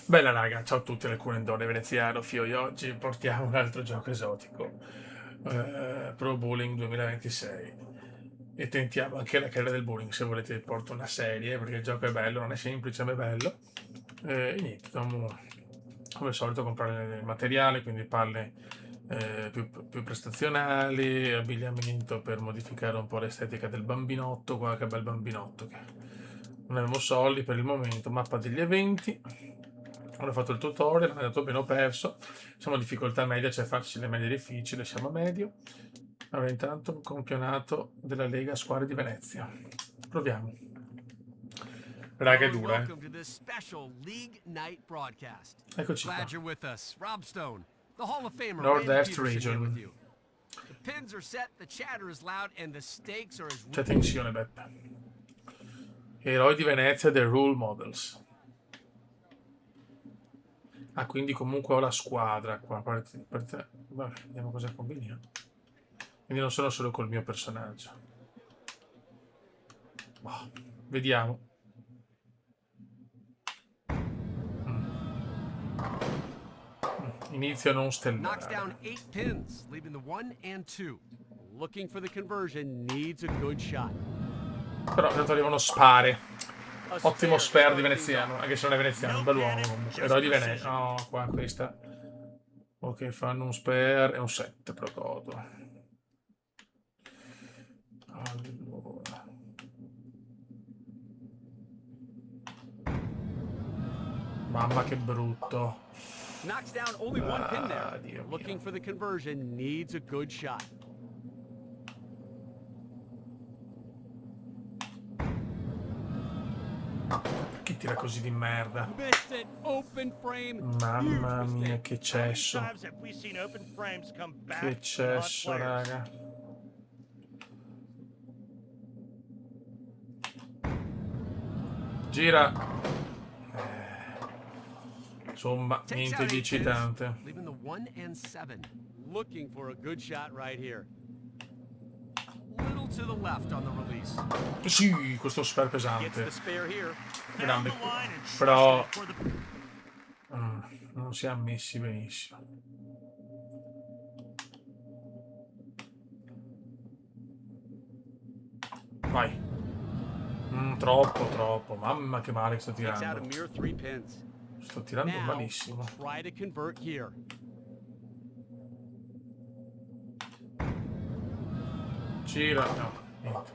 Bella raga, ciao a tutti dal Curendone veneziano, Fio, oggi portiamo un altro gioco esotico, Pro Bowling 2026 e tentiamo anche la carriera del bowling, se volete porto una serie perché il gioco è bello, non è semplice ma è bello e niente, dobbiamo come al solito comprare il materiale, quindi palle più prestazionali, abbigliamento per modificare un po' l'estetica del bambinotto, guarda che bel bambinotto che non avevo soldi per il momento, mappa degli eventi. Ora ho fatto il tutorial, mi è andato bene, ho perso. Siamo a difficoltà media, cioè facile, media difficile, siamo a medio. Allora, intanto campionato della Lega Squadre di Venezia. Proviamo. Raga, è Hello and dura, welcome to this special League Night broadcast. Eccoci qua. Glad you're with us. Rob Stone, the Hall of Famer Randy Nord-Est Peterson here with Region. you. The pins are set, the chatter is loud, and the stakes are as C'è tensione, Beppe. Eroi di Venezia del Rule Models. Ah, quindi comunque ho la squadra qua. Vabbè, vediamo cosa combiniamo. Quindi non sono solo col mio personaggio. Boh, vediamo. Inizio non knocks down stellare. 8 pins, leaving the 1 and 2. Looking for the conversion, needs a good shot. Però intanto arrivano spare. A Ottimo spare spare di to start things veneziano, off. anche se non è veneziano, un bell'uomo comunque. Eroi di Venezia. No, qua questa. Ok, fanno un spare e un 7 pro godo. Allora. Mamma che brutto. Knocks down only one pin there. Dio Looking mio. for the conversion, needs a good shot. Perché tira così di merda? Missed it. Open frame. Mamma Huge mia, mistake. che How many cesso. times have we seen open frames come back Che to haunt cesso, players? raga. Gira. Insomma, Takes niente out di 8 pins, eccitante. leaving the 1 and 7. Looking for a good shot right here. Little to the left on the release. Sì, questo spare Gets the pesante. spare here. Grande. Found the line and Però trusted it for the non si è ammessi benissimo. Vai. Troppo. Mamma che male che sto Takes out a tirando. mere 3 pins. Sto tirando Now, malissimo. try to convert here. Gira. No, niente.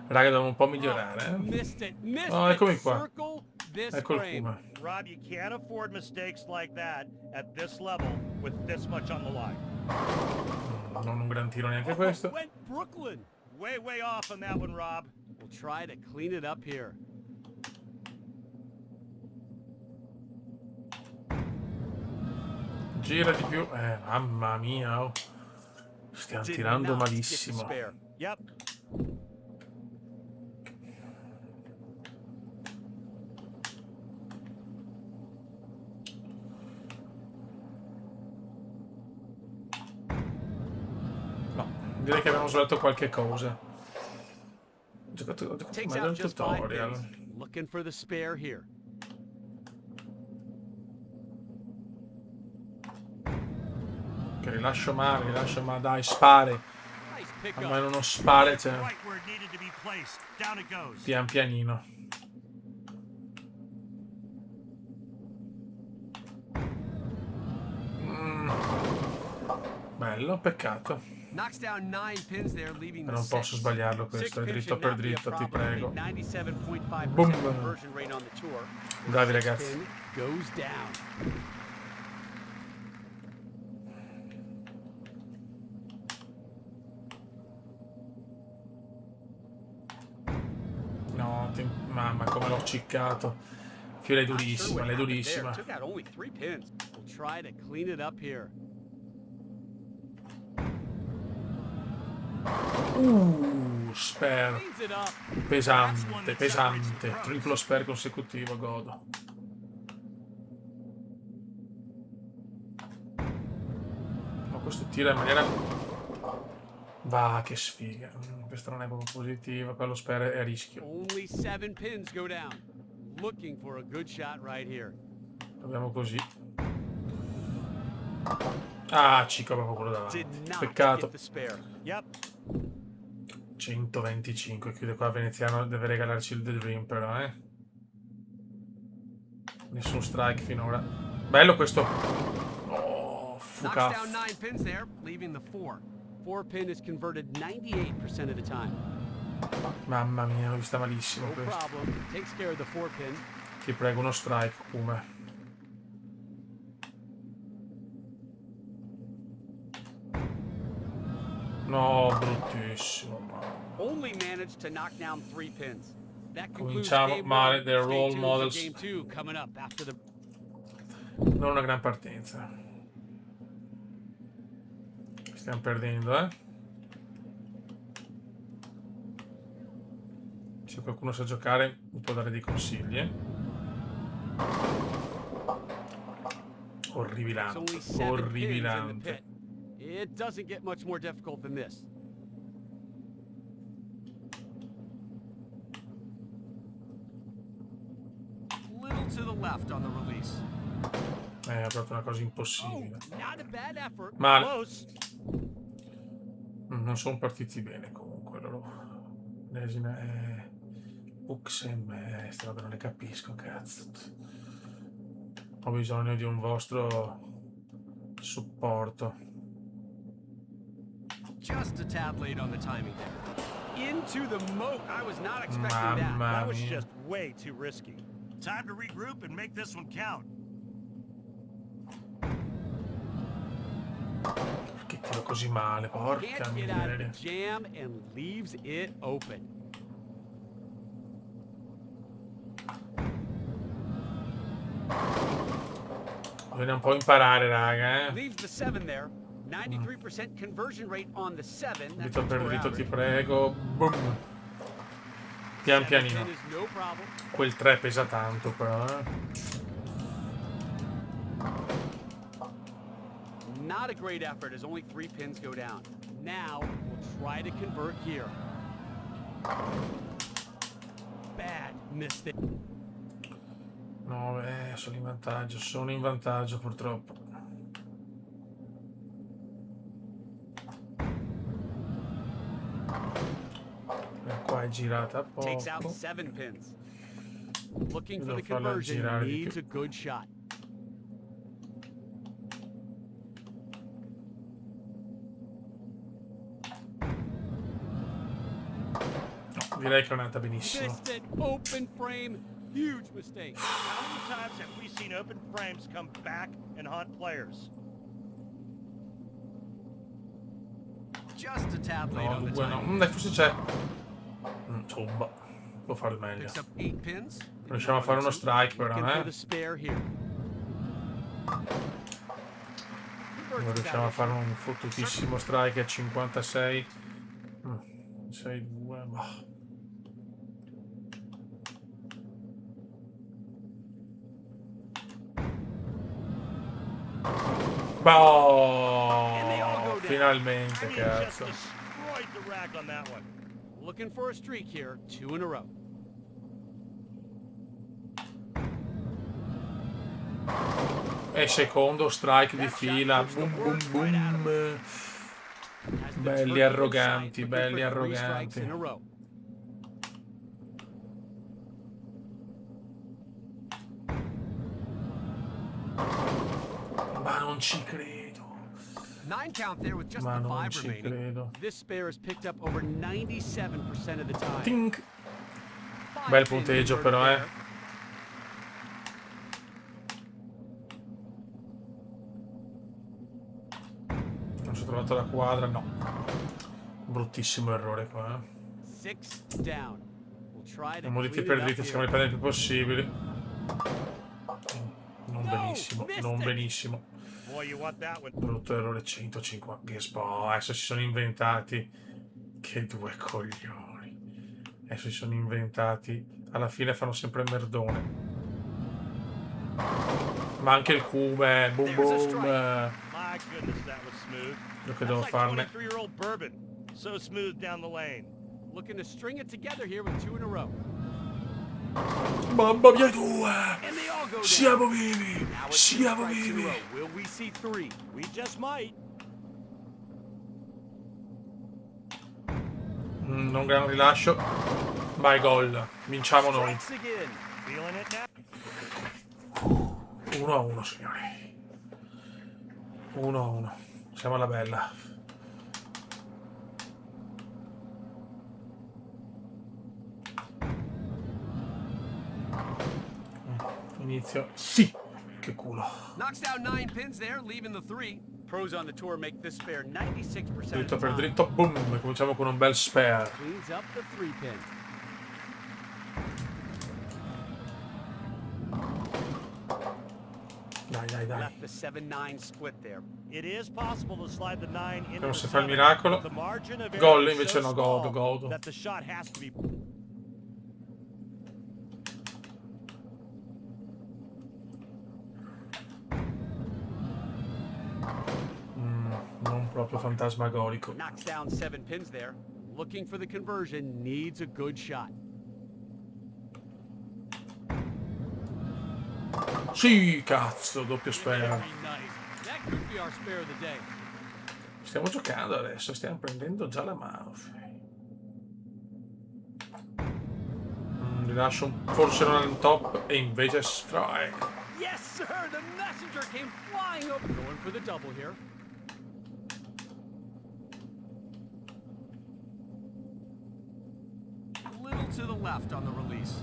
Raga, devo un po' migliorare, eh. Missed it. Missed Oh, it. eccomi qua. Circle this Ecco il frame. come. Rob, you can't afford mistakes like that at this level with this much on the line. Non un gran tiro neanche questo. Went Brooklyn. Way off on that one, Rob. We'll try to clean it up here. Gira di più. Mamma mia. Oh. Stiamo Did tirando not get the malissimo. spare. Yep. No, direi che abbiamo sbagliato qualche cosa. Ho giocato Takes meglio out il just 5 tutorial. pins. Looking for the spare here. Che rilascio male, dai, spare. Nice pick Ma in up. uno spare c'è Right where it needed to be placed. Down it goes. pianino. Bello, peccato. Knocks down 9 pins there, leaving Ma the non posso 6. sbagliarlo 6 questo, è pins dritto should per not be a dritto, ti problem. prego. 97.5% Boom. conversion rate on the tour. Bravi Six ragazzi. pin goes down. No, mamma come l'ho ciccato. Fiore è Not sure durissima, what lei è happened there. durissima. Took out only 3 pins. We'll try to clean it up here. Spare. Cleans it up. Pesante. Triplo spare consecutivo, godo. Ma questo tira in maniera... Va, che sfiga. Questa non è proprio positiva, quello spare è a rischio. Only 7 pins go down. Looking for a good shot right here. Proviamo così. Ah, Cico, proprio quello Did davanti. not Peccato. get the spare. Yep. 125, chiude qua Veneziano, deve regalarci il The Dream però, Nessun strike finora. Bello questo. Oh, fuck Knocks down off. 9 pins there, leaving the 4. 4 pin is converted 98% of the time. Mamma mia, l'ho vista malissimo No questo. problem. Takes care of the 4 pin. Ti prego, uno strike, come. No, bruttissimo. Only managed to knock down 3 pins. That concludes Cominciamo game male, 1. their Stay role tuned models. for game 2 coming up after the... Non una gran partenza. Stiamo perdendo, Se qualcuno sa giocare mi può dare dei consigli, It's only Orribilante. 7 pins in the Orribilante. pit. It doesn't get much more difficult than this. Little to the left on the release. È proprio una cosa Oh, impossibile. not a bad effort. Male. Close. Non sono partiti bene comunque loro. Lesina e Uxem, queste robe non le capisco, cazzo. Ho bisogno di un vostro supporto. Just a tad late on the timing there. Into the moat. I was not expecting that. Mamma That was mia. just way too risky. Time to regroup and make this one count. Perché tiro così male, porca Can't get out of the miseria. jam and leaves it open. Bisogna un po' imparare, raga, Leaves the 7 there. 93% conversion rate on the 7. That's Dito per tour dito, ti average. prego. Boom. Pian 7 pianino. pin is no problem. Quel 3 pesa tanto, però, Not a great effort as only 3 pins go down. Now we'll try to convert here. Bad mistake. No, sono in vantaggio purtroppo. Qua è girata a Takes out poco. 7 pins. Looking for Devo the farla conversion, girare di needs più. a good shot. Direi che è andata benissimo. Missed it. Open frame. Huge mistake. How many times have we seen open frames come back and haunt players? Just a tad late No, on the due no. timing. Dai, forse c'è. Insomma, può fare meglio. Picks up 8 pins. Riusciamo a fare uno strike però, Looking for the eh. spare here. Non riusciamo a fare un fottutissimo strike a 56. 6-2. Boh, finalmente, I mean, just cazzo. destroyed the rack on that one. Looking for a streak here. 2 in a row. E secondo strike di That shot fila. puts the Boom, boom, work right out of boom. Has the Belli turkey arroganti, inside, belli looking for 3 strikes arroganti. in a row. Ma non ci credo. 9 count there with just Ma the non 5 ci remaining. credo. This spare is picked up over 97% of the time. Tink. 5 Bel pin punteggio converted però, there. Non ci ho trovato la quadra, no. Bruttissimo errore qua, 6 down. We'll try to Non dite clean per it up dite, here. siamo i prendere il più possibili. Non No, benissimo, missed non it. benissimo. Boy, you want that one. Brutto errore 150. Che adesso si sono inventati. Che due coglioni. Adesso si sono inventati. Alla fine fanno sempre il merdone. Ma anche il cume. Boom There's a boom. strike. My goodness, that was smooth. Io che That's devo like farne. 23-year-old bourbon. So smooth down the lane. Looking to string it together here with 2 in a row. Mamma mia, 2! And they all go down. Siamo vivi! Now it's 2 Siamo strikes in a vivi! row. Will we see 3? We just might. Non gran rilascio. Vai, gol. Vinciamo noi. Strikes again. Feeling it now. 1-1, signori. 1-1. Siamo alla bella. Inizio. Sì! Che culo. Knocks down 9 pins there, leaving the 3. Pros on the tour make this spare 96% of Dritto the per time. dritto. Boom. Cominciamo con un bel spare. Cleans up the 3 pin. Dai, dai, dai. Left the 7-9 split there. It is possible to slide the 9 into Vediamo the se fa il 7, miracolo. but the margin of Gol, error is invece so no, godo, small godo. that the shot has to be. Non proprio fantasmagorico. Knocks down 7 pins there. Looking for the conversion, needs a good shot. Sì, cazzo, doppio spare. Very nice. That could be our spare of the day. Stiamo giocando adesso, stiamo prendendo già la mano. Rilascio forse non al top e invece strike. Yes, sir. The messenger came flying up. Going for the double here. Little to the left on the release.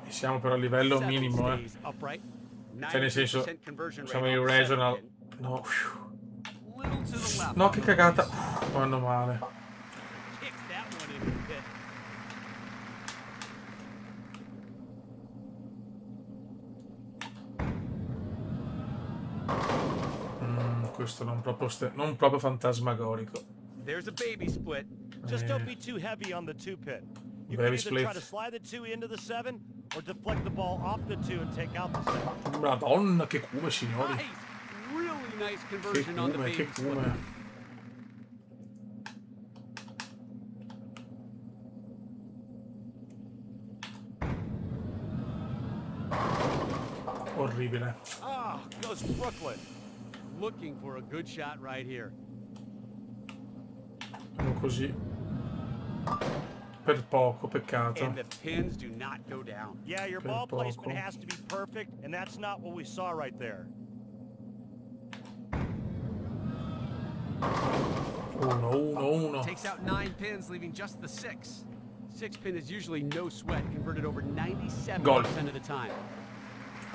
E siamo però a livello 7 minimo, stays upright. Cioè nel senso, 90% conversion siamo rate in on the 7 regional. pin. No. Little to the left No, on che the cagata. release. Vanno male. Kicks that one into the pit. Questo non proprio, non proprio fantasmagorico. There's a baby split. Just don't be too heavy on the 2 pin. You Baby can either try split. to slide the 2 into the 7 or deflect the ball off the 2 and take out the 7. Madonna, che cume, signori. Nice. Really nice Che conversion on the cume, che baby split. cume. Orribile. Ah, goes Brooklyn. Looking for a good shot right here. Siamo così. Per poco, peccato. And the pins do not go down. Yeah, your Per ball poco. placement has to be perfect, and that's not what we saw right there. 1-1-1. Takes out 9 pins, leaving just the 6. 6 pin is usually no sweat, converted over 97% Gol. of the time.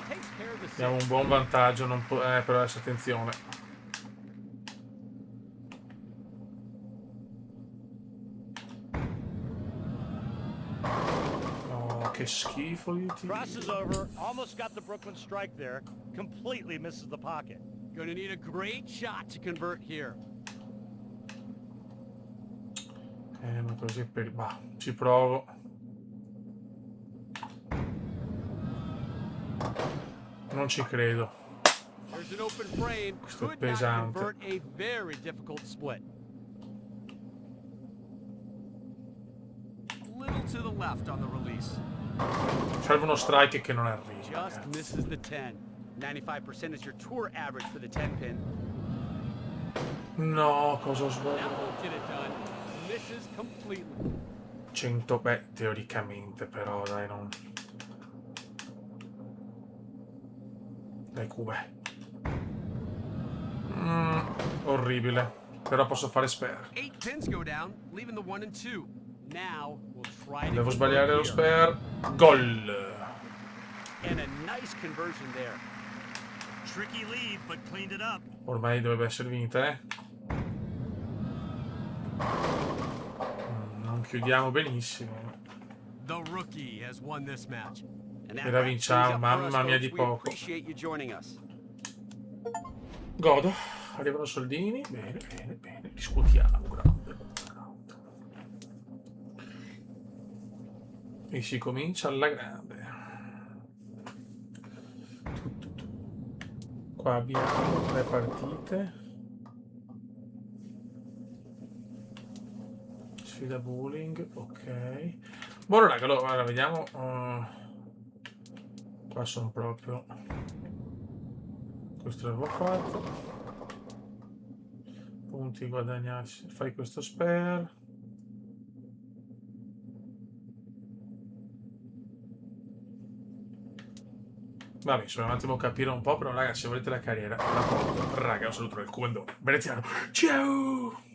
Takes care of the 6. Abbiamo un buon vantaggio, non però adesso attenzione. Oh, che schifo di tiro. Crosses over, almost got the Brooklyn strike there, completely misses the pocket. Gonna need a great shot to convert here. Ma così per... Bah, ci provo. Non ci credo. There's an open frame. Questo è Could not pesante. convert a very difficult split. Little to the left on the release. Serve uno strike che non arriva. Just ragazzi. misses the 10. 95% is your tour average for the 10 pin. No, cosa ho That sbagliato? won't get it done. Misses completely. 100, beh, teoricamente, però dai, non... Dai, cube. Orribile. Però posso fare spare. 8 pins go down, leaving the 1 and 2. Now we'll try to Devo convert sbagliare lo here. spare. Gol! And a nice conversion there. Tricky lead, but cleaned it up. Ormai dovrebbe essere vinta, eh? Non chiudiamo benissimo. The rookie has won this match. And that E la wraps things vinciamo, up for mamma us, mia, folks. di We poco. appreciate you joining us. Godo. Arrivano soldini. Bene, bene, bene. Discutiamo. Grande, grande. E si comincia alla grande. Qua abbiamo 3 partite. Sfida bowling, ok. Buono raga, allora vediamo. Qua sono proprio. Questo l'avevo fatto. Punti guadagnati. Fai questo spare. Vabbè, insomma, un attimo capire un po', però raga, se volete la carriera, la porto. Raga, un saluto dal Cubandone. Veneziano. Ciao!